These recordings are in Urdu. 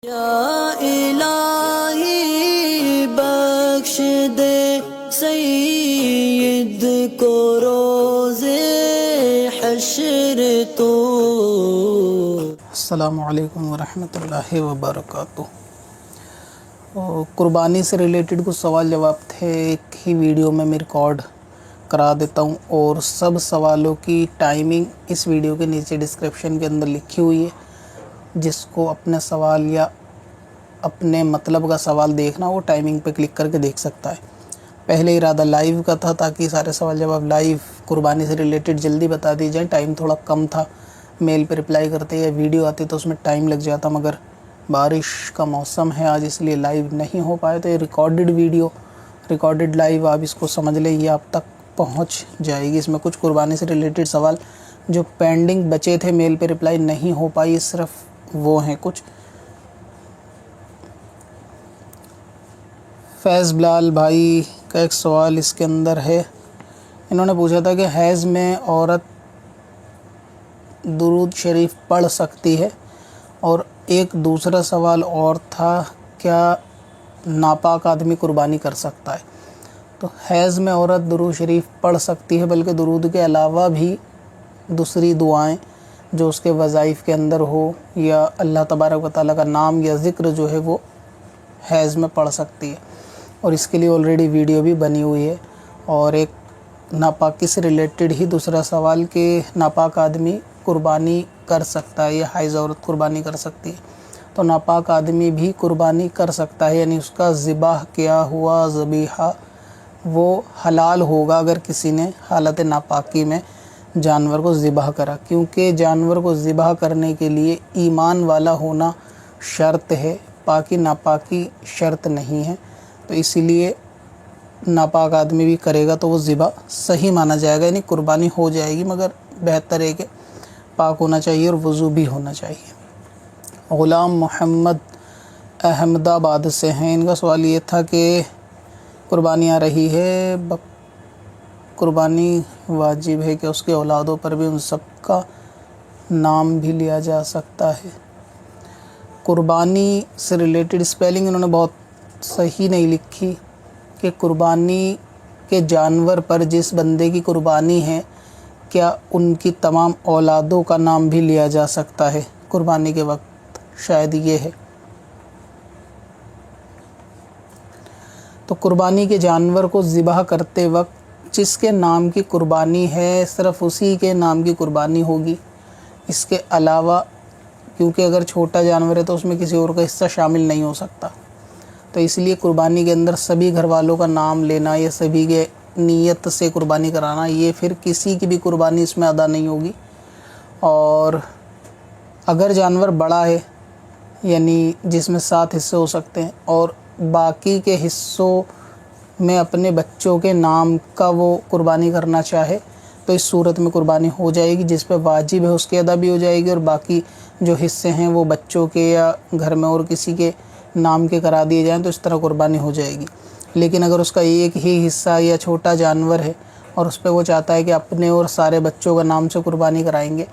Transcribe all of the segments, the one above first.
یا الہی بخش دے سید کو روز حشر تو۔ السلام علیکم ورحمۃ اللہ وبرکاتہ۔ قربانی سے ریلیٹڈ کچھ سوال جواب تھے، ایک ہی ویڈیو میں ریکارڈ کرا دیتا ہوں، اور سب سوالوں کی ٹائمنگ اس ویڈیو کے نیچے ڈسکرپشن کے اندر لکھی ہوئی ہے۔ جس کو اپنے سوال یا اپنے مطلب کا سوال دیکھنا وہ ٹائمنگ پہ کلک کر کے دیکھ سکتا ہے۔ پہلے ارادہ لائیو کا تھا تاکہ سارے سوال جواب لائیو قربانی سے ریلیٹڈ جلدی بتا دی جائیں۔ ٹائم تھوڑا کم تھا، میل پہ رپلائی کرتے یا ویڈیو آتی تو اس میں ٹائم لگ جاتا، مگر بارش کا موسم ہے آج اس لیے لائیو نہیں ہو پائے۔ تو یہ ریکارڈڈ ویڈیو، ریکارڈڈ لائیو آپ اس کو سمجھ لیں، یہ آپ تک پہنچ جائے گی۔ اس میں کچھ قربانی سے ریلیٹڈ سوال جو پینڈنگ بچے تھے، میل پہ رپلائی نہیں ہو پائی، صرف وہ ہیں کچھ۔ فیض بلال بھائی کا ایک سوال اس کے اندر ہے، انہوں نے پوچھا تھا کہ حیض میں عورت درود شریف پڑھ سکتی ہے، اور ایک دوسرا سوال اور تھا، کیا ناپاک آدمی قربانی کر سکتا ہے؟ تو حیض میں عورت درود شریف پڑھ سکتی ہے، بلکہ درود کے علاوہ بھی دوسری دعائیں جو اس کے وظائف کے اندر ہو، یا اللہ تبارک و تعالیٰ کا نام یا ذکر جو ہے وہ حیض میں پڑھ سکتی ہے، اور اس کے لیے آلریڈی ویڈیو بھی بنی ہوئی ہے۔ اور ایک ناپاکی سے ریلیٹڈ ہی دوسرا سوال کہ ناپاک آدمی قربانی کر سکتا ہے یا حائض عورت قربانی کر سکتی ہے؟ تو ناپاک آدمی بھی قربانی کر سکتا ہے، یعنی اس کا ذبح کیا ہوا ذبیحہ وہ حلال ہوگا اگر کسی نے حالت ناپاکی میں جانور کو ذبح کرا، کیونکہ جانور کو ذبح کرنے کے لیے ایمان والا ہونا شرط ہے، پاکی ناپاکی شرط نہیں ہے۔ تو اسی لیے ناپاک آدمی بھی کرے گا تو وہ ذبح صحیح مانا جائے گا، یعنی قربانی ہو جائے گی، مگر بہتر ہے کہ پاک ہونا چاہیے اور وضو بھی ہونا چاہیے۔ غلام محمد احمد آباد سے ہیں، ان کا سوال یہ تھا کہ قربانی آ رہی ہے، قربانی واجب ہے کہ اس کے اولادوں پر بھی ان سب کا نام بھی لیا جا سکتا ہے؟ قربانی سے ریلیٹڈ اسپیلنگ انہوں نے بہت صحیح نہیں لکھی کہ قربانی کے جانور پر جس بندے کی قربانی ہے، کیا ان کی تمام اولادوں کا نام بھی لیا جا سکتا ہے قربانی کے وقت؟ شاید یہ ہے۔ تو قربانی کے جانور کو ذبح کرتے وقت جس کے نام کی قربانی ہے صرف اسی کے نام کی قربانی ہوگی، اس کے علاوہ، کیونکہ اگر چھوٹا جانور ہے تو اس میں کسی اور کا حصہ شامل نہیں ہو سکتا، تو اس لیے قربانی کے اندر سبھی گھر والوں کا نام لینا یا سبھی کے نیت سے قربانی کرانا، یہ پھر کسی کی بھی قربانی اس میں ادا نہیں ہوگی۔ اور اگر جانور بڑا ہے، یعنی جس میں 7 حصے ہو سکتے ہیں، اور باقی کے حصوں میں اپنے بچوں کے نام کا وہ قربانی کرنا چاہے تو اس صورت میں قربانی ہو جائے گی، جس پہ واجب ہے اس کی ادا بھی ہو جائے گی، اور باقی جو حصے ہیں وہ بچوں کے یا گھر میں اور کسی کے نام کے کرا دیے جائیں تو اس طرح قربانی ہو جائے گی۔ لیکن اگر اس کا ایک ہی حصہ یا چھوٹا جانور ہے اور اس پہ وہ چاہتا ہے کہ اپنے اور سارے بچوں کا نام سے قربانی کرائیں گے،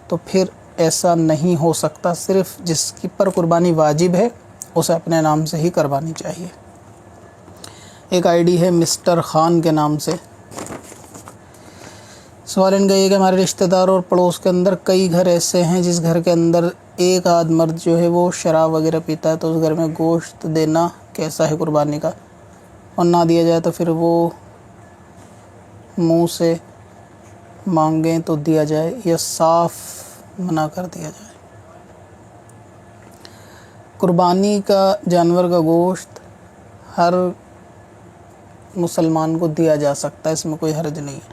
تو پھر ایسا نہیں ہو سکتا، صرف جس کی پر قربانی واجب ہے اسے اپنے نام سے ہی قربانی چاہیے۔ ایک آئی ڈی ہے مسٹر خان کے نام سے، سوال ان کا یہ کہ ہمارے رشتہ دار اور پڑوس کے اندر کئی گھر ایسے ہیں جس گھر کے اندر ایک آدھ مرد جو ہے وہ شراب وغیرہ پیتا ہے، تو اس گھر میں گوشت دینا کیسا ہے قربانی کا؟ اور نہ دیا جائے تو پھر وہ منہ سے مانگیں تو دیا جائے یا صاف منع کر دیا جائے؟ قربانی کا جانور کا گوشت ہر مسلمان کو دیا جا سکتا ہے، اس میں کوئی حرج نہیں ہے۔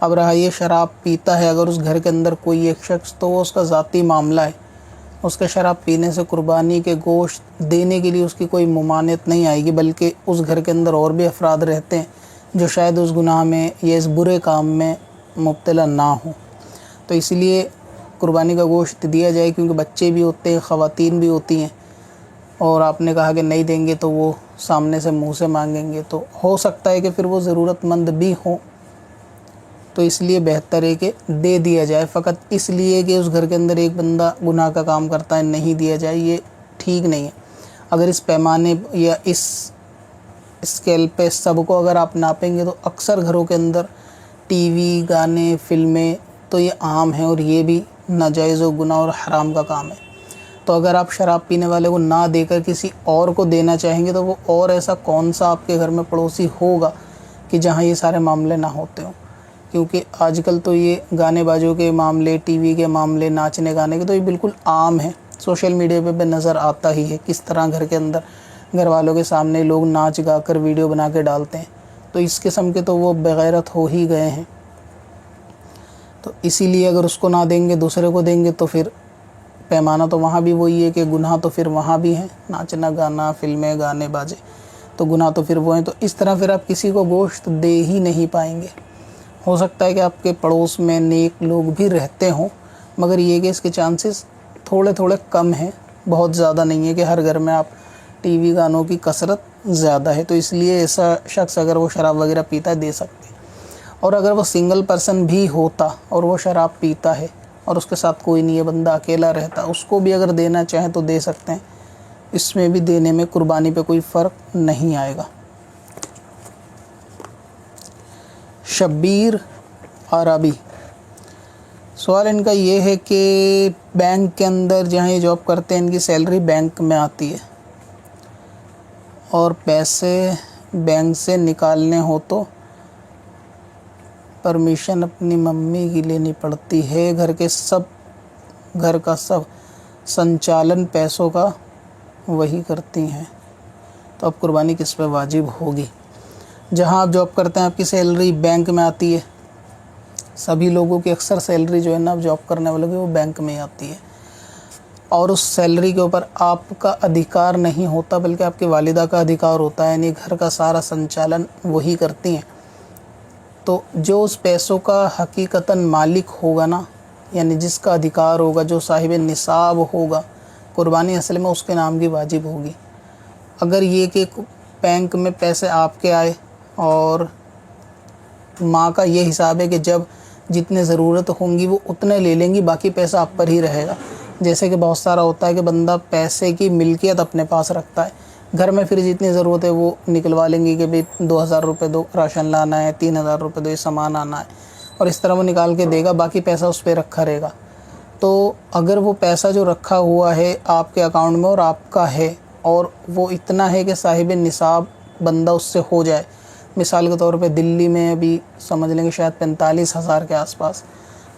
اب رہا یہ شراب پیتا ہے اگر اس گھر کے اندر کوئی ایک شخص، تو وہ اس کا ذاتی معاملہ ہے، اس کے شراب پینے سے قربانی کے گوشت دینے کے لیے اس کی کوئی ممانعت نہیں آئے گی، بلکہ اس گھر کے اندر اور بھی افراد رہتے ہیں جو شاید اس گناہ میں یا اس برے کام میں مبتلا نہ ہوں، تو اس لیے قربانی کا گوشت دیا جائے، کیونکہ بچے بھی ہوتے ہیں، خواتین بھی ہوتی ہیں، اور آپ نے کہا کہ نہیں دیں گے تو وہ سامنے سے منہ سے مانگیں گے، تو ہو سکتا ہے کہ پھر وہ ضرورت مند بھی ہوں، تو اس لیے بہتر ہے کہ دے دیا جائے۔ فقط اس لیے کہ اس گھر کے اندر ایک بندہ گناہ کا کام کرتا ہے نہیں دیا جائے، یہ ٹھیک نہیں ہے. اگر اس پیمانے یا اس اسکیل پہ سب کو اگر آپ ناپیں گے تو اکثر گھروں کے اندر ٹی وی، گانے، فلمیں تو یہ عام ہیں اور یہ بھی ناجائز و گناہ اور حرام کا کام ہے. تو اگر آپ شراب پینے والے کو نہ دے کر کسی اور کو دینا چاہیں گے تو وہ اور ایسا کون سا آپ کے گھر میں پڑوسی ہوگا کہ جہاں یہ سارے معاملے نہ ہوتے ہوں. کیونکہ آج کل تو یہ گانے بازوں کے معاملے، ٹی وی کے معاملے، ناچنے گانے کے تو یہ بالکل عام ہے. سوشل میڈیا پہ نظر آتا ہی ہے کس طرح گھر کے اندر گھر والوں کے سامنے لوگ ناچ گا کر ویڈیو بنا کے ڈالتے ہیں. تو اس قسم کے تو وہ بغیرت ہو ہی گئے ہیں. تو اسی لیے اگر اس کو نہ دیں گے دوسرے کو دیں گے تو پھر پیمانہ تو وہاں بھی وہی ہے کہ گناہ تو پھر وہاں بھی ہیں. ناچنا گانا، فلمیں، گانے باجے تو گناہ تو پھر وہ ہیں. تو اس طرح پھر آپ کسی کو گوشت دے ہی نہیں پائیں گے. ہو سکتا ہے کہ آپ کے پڑوس میں نیک لوگ بھی رہتے ہوں، مگر یہ کہ اس کے چانسز تھوڑے تھوڑے کم ہیں، بہت زیادہ نہیں ہے کہ ہر گھر میں آپ ٹی وی گانوں کی کثرت زیادہ ہے. تو اس لیے ایسا شخص اگر وہ شراب وغیرہ پیتا ہے دے سکتے ہیں. اور اگر وہ سنگل پرسن بھی ہوتا اور وہ شراب پیتا ہے اور اس کے ساتھ کوئی نہیں ہے، بندہ اکیلا رہتا، اس کو بھی اگر دینا چاہیں تو دے سکتے ہیں. اس میں بھی دینے میں قربانی پہ کوئی فرق نہیں آئے گا. شبیر عربی، سوال ان کا یہ ہے کہ بینک کے اندر جہاں یہ جاب کرتے ہیں ان کی سیلری بینک میں آتی ہے اور پیسے بینک سے نکالنے ہو تو پرمیشن اپنی ممی کی لینی پڑتی ہے. گھر کا سب سنچالن پیسوں کا وہی کرتی ہیں، تو اب قربانی کس پہ واجب ہوگی؟ جہاں آپ جاب کرتے ہیں آپ کی سیلری بینک میں آتی ہے. سبھی لوگوں کی اکثر سیلری جو ہے نا جاب کرنے والوں کی وہ بینک میں آتی ہے اور اس سیلری کے اوپر آپ کا ادھیکار نہیں ہوتا بلکہ آپ کی والدہ کا ادھیکار ہوتا ہے. یعنی گھر کا سارا سنچالن وہی کرتی ہیں. تو جو اس پیسوں کا حقیقتاً مالک ہوگا نا، یعنی جس کا ادھیکار ہوگا، جو صاحب نصاب ہوگا، قربانی اصل میں اس کے نام کی واجب ہوگی. اگر یہ کہ بینک میں پیسے آپ کے آئے اور ماں کا یہ حساب ہے کہ جب جتنے ضرورت ہوں گی وہ اتنے لے لیں گی، باقی پیسہ آپ پر ہی رہے گا. جیسے کہ بہت سارا ہوتا ہے کہ بندہ پیسے کی ملکیت اپنے پاس رکھتا ہے، گھر میں پھر جتنی ضرورت ہے وہ نکلوا لیں گی کہ بھئی 2000 روپے دو راشن لانا ہے، 3000 روپے دو یہ سامان آنا ہے، اور اس طرح وہ نکال کے دے گا، باقی پیسہ اس پہ رکھا رہے گا. تو اگر وہ پیسہ جو رکھا ہوا ہے آپ کے اکاؤنٹ میں اور آپ کا ہے اور وہ اتنا ہے کہ صاحب نصاب بندہ اس سے ہو جائے، مثال کے طور پہ دلی میں ابھی سمجھ لیں کہ شاید 45,000 کے آس پاس،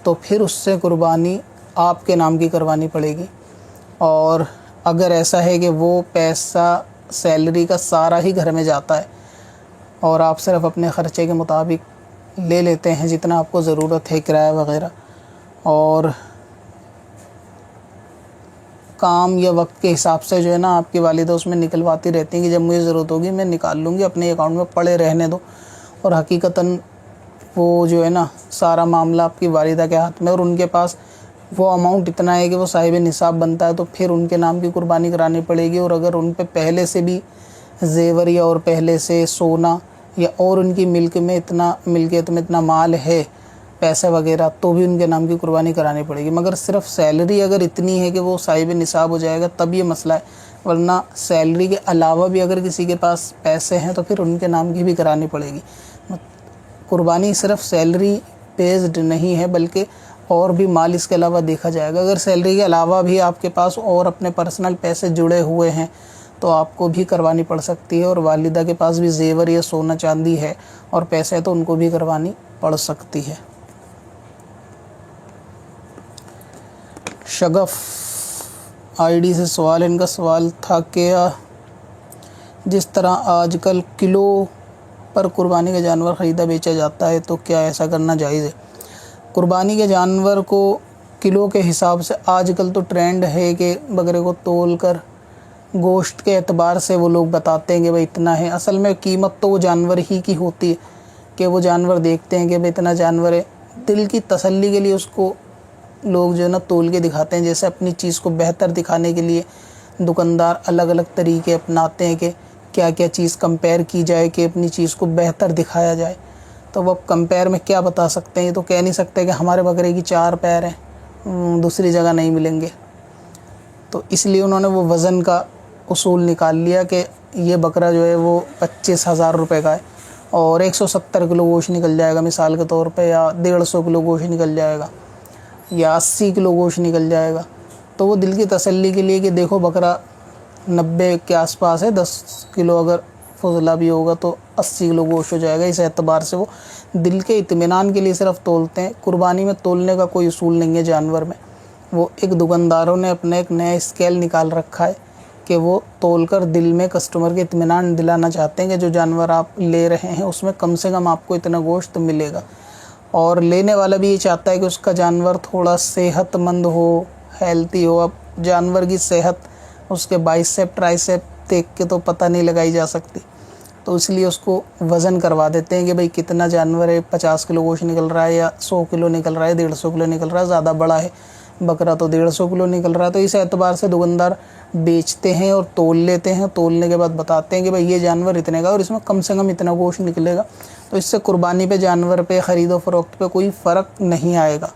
تو پھر اس سے قربانی آپ کے نام کی کروانی پڑے گی. اور اگر ایسا ہے کہ وہ پیسہ سیلری کا سارا ہی گھر میں جاتا ہے اور آپ صرف اپنے خرچے کے مطابق لے لیتے ہیں جتنا آپ کو ضرورت ہے، کرایہ وغیرہ، اور کام یا وقت کے حساب سے جو ہے نا آپ کی والدہ اس میں نکلواتی رہتی ہیں کہ جب مجھے ضرورت ہوگی میں نکال لوں گی، اپنے اکاؤنٹ میں پڑے رہنے دو، اور حقیقتاً وہ جو ہے نا سارا معاملہ آپ کی والدہ کے ہاتھ میں، اور ان کے پاس وہ اماؤنٹ اتنا ہے کہ وہ صاحب نصاب بنتا ہے، تو پھر ان کے نام کی قربانی کرانی پڑے گی. اور اگر ان پہ پہلے سے بھی زیور یا اور پہلے سے سونا یا اور ان کی ملکیت میں اتنا مال ہے، پیسے وغیرہ، تو بھی ان کے نام کی قربانی کرانی پڑے گی. مگر صرف سیلری اگر اتنی ہے کہ وہ صاحب نصاب ہو جائے گا تب یہ مسئلہ ہے، ورنہ سیلری کے علاوہ بھی اگر کسی کے پاس پیسے ہیں تو پھر ان کے نام کی بھی کرانی پڑے گی. قربانی صرف سیلری بیسڈ نہیں ہے بلکہ اور بھی مال اس کے علاوہ دیکھا جائے گا. اگر سیلری کے علاوہ بھی آپ کے پاس اور اپنے پرسنل پیسے جڑے ہوئے ہیں تو آپ کو بھی کروانی پڑ سکتی ہے، اور والدہ کے پاس بھی زیور یا سونا چاندی ہے اور پیسے تو ان کو بھی کروانی پڑ سکتی ہے. شگف آئی ڈی سے سوال، ان کا سوال تھا کہ جس طرح آج کل کلو پر قربانی کا جانور خریدا بیچا جاتا ہے تو کیا ایسا کرنا جائز ہے؟ قربانی کے جانور کو کلو کے حساب سے آج کل تو ٹرینڈ ہے کہ بکرے کو تول کر گوشت کے اعتبار سے وہ لوگ بتاتے ہیں کہ بھائی اتنا ہے. اصل میں قیمت تو وہ جانور ہی کی ہوتی ہے کہ وہ جانور دیکھتے ہیں کہ بھائی اتنا جانور ہے، دل کی تسلی کے لیے اس کو لوگ جو ہے نا تول کے دکھاتے ہیں. جیسے اپنی چیز کو بہتر دکھانے کے لیے دکاندار الگ الگ طریقے اپناتے ہیں کہ کیا کیا چیز کمپیئر کی جائے کہ اپنی چیز کو بہتر دکھایا جائے. تو وہ کمپیئر میں کیا بتا سکتے ہیں؟ یہ تو کہہ نہیں سکتے کہ ہمارے بکرے کی 4 پیر ہیں، دوسری جگہ نہیں ملیں گے. تو اس لیے انہوں نے وہ وزن کا اصول نکال لیا کہ یہ بکرا جو ہے وہ 25,000 روپے کا ہے اور 170 کلو گوشت نکل جائے گا مثال کے طور پہ، یا 150 کلو گوشت نکل جائے گا، یا 80 کلو گوشت نکل جائے گا. تو وہ دل کی تسلی کے لیے کہ دیکھو بکرا 90 کے آس پاس ہے، 10 کلو اگر فضلہ بھی ہوگا تو 80 کلو گوشت ہو جائے گا. اس اعتبار سے وہ دل کے اطمینان کے لیے صرف تولتے ہیں. قربانی میں تولنے کا کوئی اصول نہیں ہے جانور میں. وہ ایک دکانداروں نے اپنا ایک نیا اسکیل نکال رکھا ہے کہ وہ تول کر دل میں کسٹمر کے اطمینان دلانا چاہتے ہیں کہ جو جانور آپ لے رہے ہیں اس میں کم سے کم آپ کو اتنا گوشت ملے گا. اور لینے والا بھی یہ چاہتا ہے کہ اس کا جانور تھوڑا صحت مند ہو، ہیلتھی ہو. اب جانور کی صحت اس کے بائسیپ ٹرائسیپ دیکھ کے تو پتہ نہیں لگائی جا سکتی، تو اس لیے اس کو وزن کروا دیتے ہیں کہ بھئی کتنا جانور ہے، 50 کلو گوشت نکل رہا ہے یا 100 کلو نکل رہا ہے، 150 کلو نکل رہا ہے. زیادہ بڑا ہے بکرا تو 150 کلو نکل رہا ہے. تو اس اعتبار سے دکاندار بیچتے ہیں اور تول لیتے ہیں. تولنے کے بعد بتاتے ہیں کہ بھئی یہ جانور اتنے کا اور اس میں کم سے کم اتنا گوشت نکلے گا. تو اس سے قربانی پہ، جانور پہ، خرید و فروخت پہ کوئی فرق نہیں آئے گا.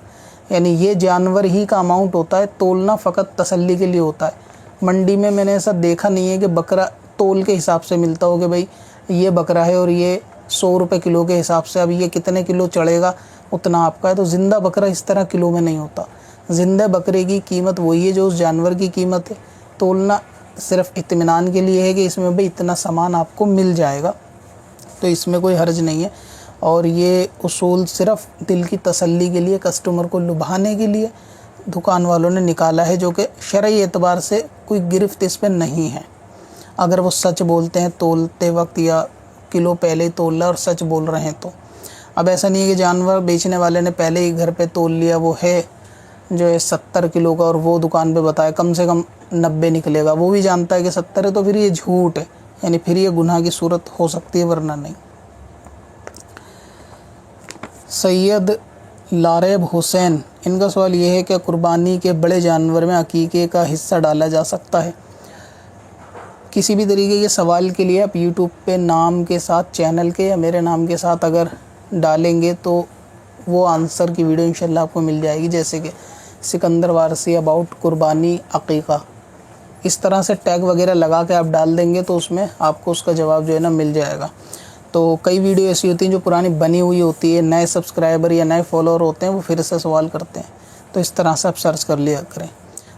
یعنی یہ جانور ہی کا اماؤنٹ ہوتا ہے، تولنا فقط تسلی کے لیے ہوتا ہے. منڈی میں نے ایسا دیکھا نہیں ہے کہ بکرا تول کے حساب سے ملتا ہو کہ بھئی یہ بکرا ہے اور یہ 100 روپے کلو کے حساب سے اب یہ کتنے کلو چڑھے گا اتنا آپ کا ہے. تو زندہ بکرا اس طرح کلو میں نہیں ہوتا. زندہ بکرے کی قیمت وہی ہے جو اس جانور کی قیمت ہے. تولنا صرف اطمینان کے لیے ہے کہ اس میں بھی اتنا سامان آپ کو مل جائے گا، تو اس میں کوئی حرج نہیں ہے. اور یہ اصول صرف دل کی تسلی کے لیے، کسٹمر کو لبھانے کے لیے دکان والوں نے نکالا ہے، جو کہ شرعی اعتبار سے کوئی گرفت اس پہ نہیں ہے. اگر وہ سچ بولتے ہیں تولتے وقت یا کلو پہلے ہی تول رہا اور سچ بول رہے ہیں تو. اب ایسا نہیں ہے کہ جانور بیچنے والے نے پہلے ہی گھر پہ تول لیا، وہ ہے جو ہے 70 کلو کا اور وہ دکان پہ بتایا کم سے کم 90 نکلے گا. وہ بھی جانتا ہے کہ 70 ہے، تو پھر یہ جھوٹ ہے، یعنی پھر یہ گناہ کی صورت ہو سکتی ہے، ورنہ نہیں. سید لاریب حسین، ان کا سوال یہ ہے کہ قربانی کے بڑے جانور میں عقیقے کا حصہ ڈالا جا سکتا ہے؟ کسی بھی طریقے کے سوال کے لیے آپ یوٹیوب پہ نام کے ساتھ، چینل کے یا میرے نام کے ساتھ اگر ڈالیں گے تو وہ آنسر کی ویڈیو انشاءاللہ آپ کو مل جائے گی. جیسے کہ سکندر وارثی اباؤٹ قربانی عقیقہ، اس طرح سے ٹیگ وغیرہ لگا کے آپ ڈال دیں گے تو اس میں آپ کو اس کا جواب جو ہے نا مل جائے گا. تو کئی ویڈیو ایسی ہوتی ہیں جو پرانی بنی ہوئی ہوتی ہے، نئے سبسکرائبر یا نئے فالوور ہوتے ہیں وہ پھر سے سوال کرتے ہیں، تو اس طرح سے آپ سرچ کر لیا کریں.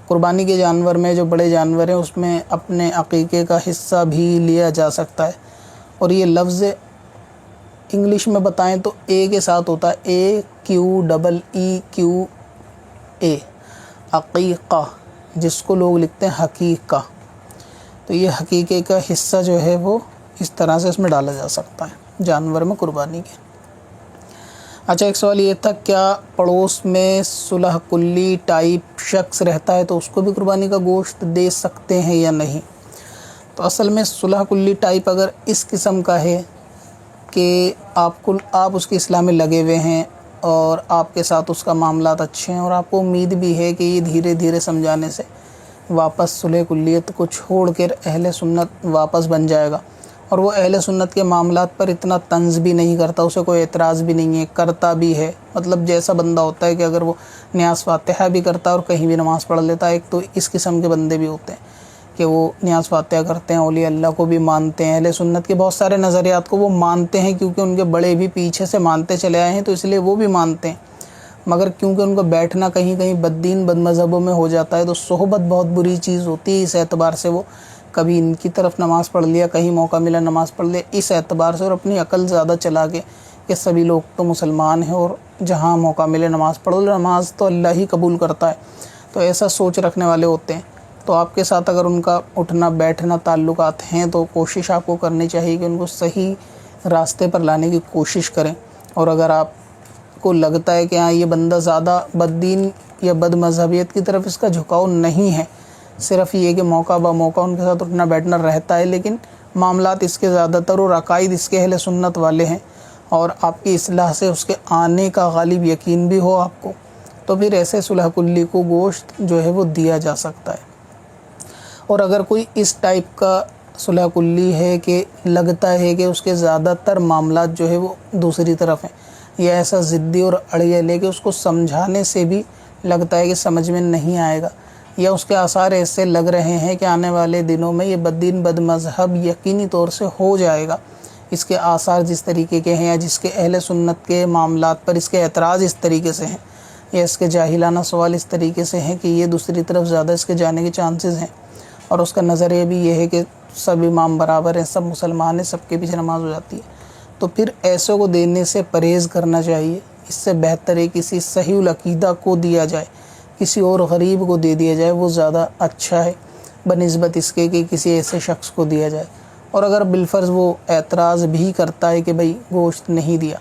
قربانی کے جانور میں جو بڑے جانور ہیں اس میں اپنے عقیقے کا حصہ بھی لیا جا سکتا ہے. اور یہ لفظ انگلش میں بتائیں تو اے کے ساتھ ہوتا ہے AQEEQA، عقیقہ، جس کو لوگ لکھتے ہیں حقیقہ. تو یہ حقیقے کا حصہ جو ہے وہ اس طرح سے اس میں ڈالا جا سکتا ہے جانور میں قربانی کے. اچھا، ایک سوال یہ تھا کیا پڑوس میں صلح کلی ٹائپ شخص رہتا ہے تو اس کو بھی قربانی کا گوشت دے سکتے ہیں یا نہیں؟ تو اصل میں صلح کلی ٹائپ اگر اس قسم کا ہے کہ آپ اس کی اصلاح میں لگے ہوئے ہیں اور آپ کے ساتھ اس کا معاملات اچھے ہیں اور آپ کو امید بھی ہے کہ یہ دھیرے دھیرے سمجھانے سے واپس صلح کلیت کو چھوڑ کر اہل سنت واپس بن جائے گا، اور وہ اہل سنت کے معاملات پر اتنا طنز بھی نہیں کرتا، اسے کوئی اعتراض بھی نہیں ہے، کرتا بھی ہے. مطلب جیسا بندہ ہوتا ہے کہ اگر وہ نیاز فاتحہ بھی کرتا ہے اور کہیں بھی نماز پڑھ لیتا ہے. ایک تو اس قسم کے بندے بھی ہوتے ہیں کہ وہ نیاز فاتحہ کرتے ہیں، اولیاء اللہ کو بھی مانتے ہیں، اہل سنت کے بہت سارے نظریات کو وہ مانتے ہیں کیونکہ ان کے بڑے بھی پیچھے سے مانتے چلے آئے ہیں تو اس لیے وہ بھی مانتے ہیں. مگر کیونکہ ان کا بیٹھنا کہیں کہیں بد دین بد مذہبوں میں ہو جاتا ہے تو صحبت بہت بری چیز ہوتی ہے. اس اعتبار سے وہ کبھی ان کی طرف نماز پڑھ لیا، کہیں موقع ملا نماز پڑھ لیا، اس اعتبار سے، اور اپنی عقل زیادہ چلا کے کہ سبھی لوگ تو مسلمان ہیں اور جہاں موقع ملے نماز پڑھو، نماز تو اللہ ہی قبول کرتا ہے. تو ایسا سوچ رکھنے والے ہوتے ہیں. تو آپ کے ساتھ اگر ان کا اٹھنا بیٹھنا تعلقات ہیں تو کوشش آپ کو کرنی چاہیے کہ ان کو صحیح راستے پر لانے کی کوشش کریں. اور اگر آپ کو لگتا ہے کہ ہاں یہ بندہ زیادہ بد دین یا بد مذہبیت کی طرف اس کا جھکاؤ نہیں ہے، صرف یہ کہ موقع با موقع ان کے ساتھ اٹھنا بیٹھنا رہتا ہے، لیکن معاملات اس کے زیادہ تر اور عقائد اس کے اہل سنت والے ہیں اور آپ کی اصلاح سے اس کے آنے کا غالب یقین بھی ہو آپ کو، تو پھر ایسے صلح کلی کو گوشت جو ہے وہ دیا جا سکتا ہے. اور اگر کوئی اس ٹائپ کا صلح کلی ہے کہ لگتا ہے کہ اس کے زیادہ تر معاملات جو ہے وہ دوسری طرف ہیں، یا ایسا ضدی اور اڑیل ہے کہ اس کو سمجھانے سے بھی لگتا ہے کہ سمجھ میں نہیں آئے گا، یا اس کے آثار ایسے لگ رہے ہیں کہ آنے والے دنوں میں یہ بددین بد مذہب یقینی طور سے ہو جائے گا، اس کے آثار جس طریقے کے ہیں یا جس کے اہل سنت کے معاملات پر اس کے اعتراض اس طریقے سے ہیں یا اس کے جاہلانہ سوال اس طریقے سے ہیں کہ یہ دوسری طرف زیادہ اس کے جانے کے چانسز ہیں، اور اس کا نظریہ بھی یہ ہے کہ سب امام برابر ہیں، سب مسلمان ہیں، سب کے پیچھے نماز ہو جاتی ہے، تو پھر ایسوں کو دینے سے پرہیز کرنا چاہیے۔ اس سے بہتر ہے کسی صحیح العقیدہ کو دیا جائے، کسی اور غریب کو دے دیا جائے، وہ زیادہ اچھا ہے بنسبت اس کے کہ کسی ایسے شخص کو دیا جائے۔ اور اگر بالفرض وہ اعتراض بھی کرتا ہے کہ بھئی گوشت نہیں دیا،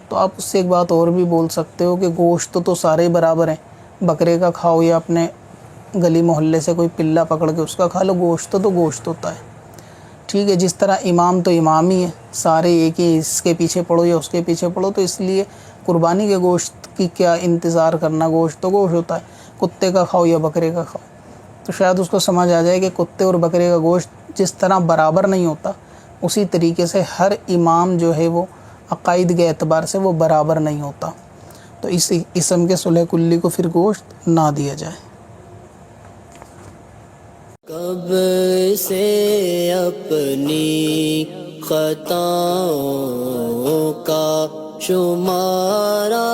تو آپ اس سے ایک بات اور بھی بول سکتے ہو کہ گوشت تو سارے برابر ہیں، بکرے کا کھاؤ یا اپنے گلی محلے سے کوئی پلہ پکڑ کے اس کا کھا لو، گوشت تو گوشت ہوتا ہے، ٹھیک ہے۔ جس طرح امام تو امام ہی ہے، سارے ایک ہی، اس کے پیچھے پڑھو یا اس کے پیچھے پڑھو، تو اس لیے قربانی کے گوشت کی کیا انتظار کرنا، گوشت تو گوشت ہوتا ہے، کتے کا کھاؤ یا بکرے کا کھاؤ۔ تو شاید اس کو سمجھ آ جائے کہ کتے اور بکرے کا گوشت جس طرح برابر نہیں ہوتا، اسی طریقے سے ہر امام جو ہے وہ عقائد کے اعتبار سے وہ برابر نہیں ہوتا، تو اس اسم کے صلح کلی کو پھر گوشت نہ دیا جائے۔ کب سے اپنی خطاؤں کا شمارہ